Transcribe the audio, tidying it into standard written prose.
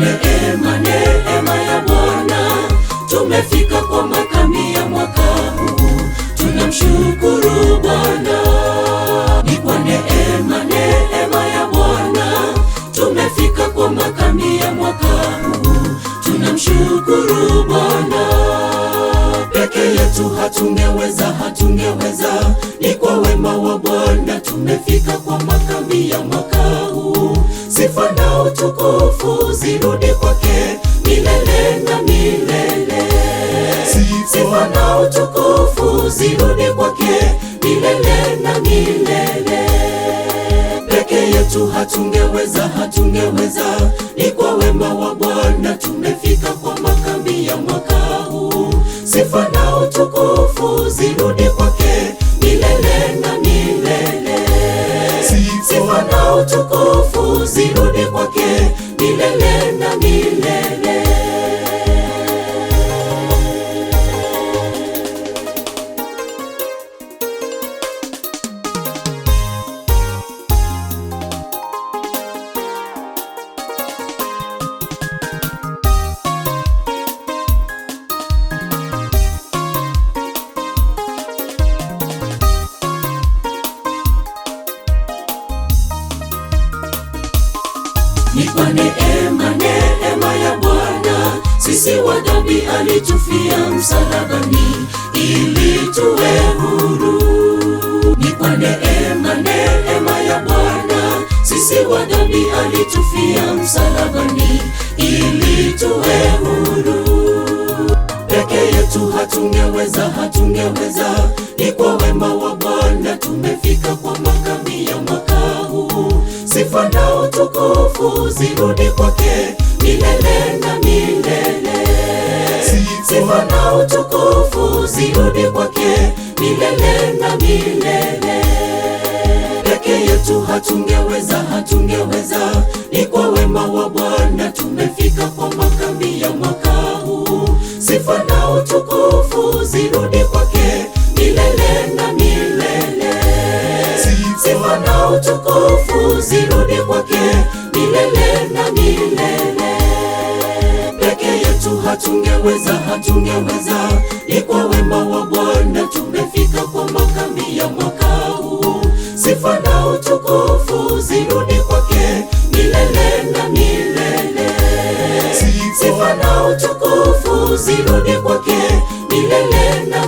neema ya Bwana tumefika kwa makambi ya mwaka huu, tunamshukuru Bwana. Ni kwa neema ya Bwana tumefika kwa makambi ya mwaka huu, tunamshukuru Bwana. Peke yetu hatungeweza, ni kwa wema wa Bwana tumefika kwa makambi ya mwaka huu. Sifa na utukufu zirudi kwake milele na milele. Sifa na utukufu zirudi kwake milele na milele. Peke yetu hatungeweza, ni kwa wema wa Bwana tumefika kwa makambi ya mwaka huu. Sifa na utukufu zirudi kwake milele na milele. Sifa na utukufu zirudi kwake milele na milele. Ni kwa neema ya Bwana sisi wa dhambi alitufia msalabani ili tuwe huru. Ni kwa neema ya Bwana sisi wa dhambi alitufia msalabani ili tuwe huru. Peke yetu hatungeweza, ni kwa wema wa Bwana tumefika kwa makambi ya mwaka huu. Sifa na utukufu zirudi kwake milele na milele. Sifa na utukufu zirudi kwake milele na milele. Peke yetu hatungeweza, ni kwa wema wa Bwana tumefika kwa makambi ya mwaka huu. Sifa na utukufu zirudi kwake milele na milele. Sifa na utukufu zirudi kwake milele na milele. Peke yetu hatungeweza, ni kwa wema wa Bwana tumefika kwa makambi ya mwaka huu. Sifa na utukufu zirudi kwake milele na milele. Sifa na utukufu zirudi kwake milele na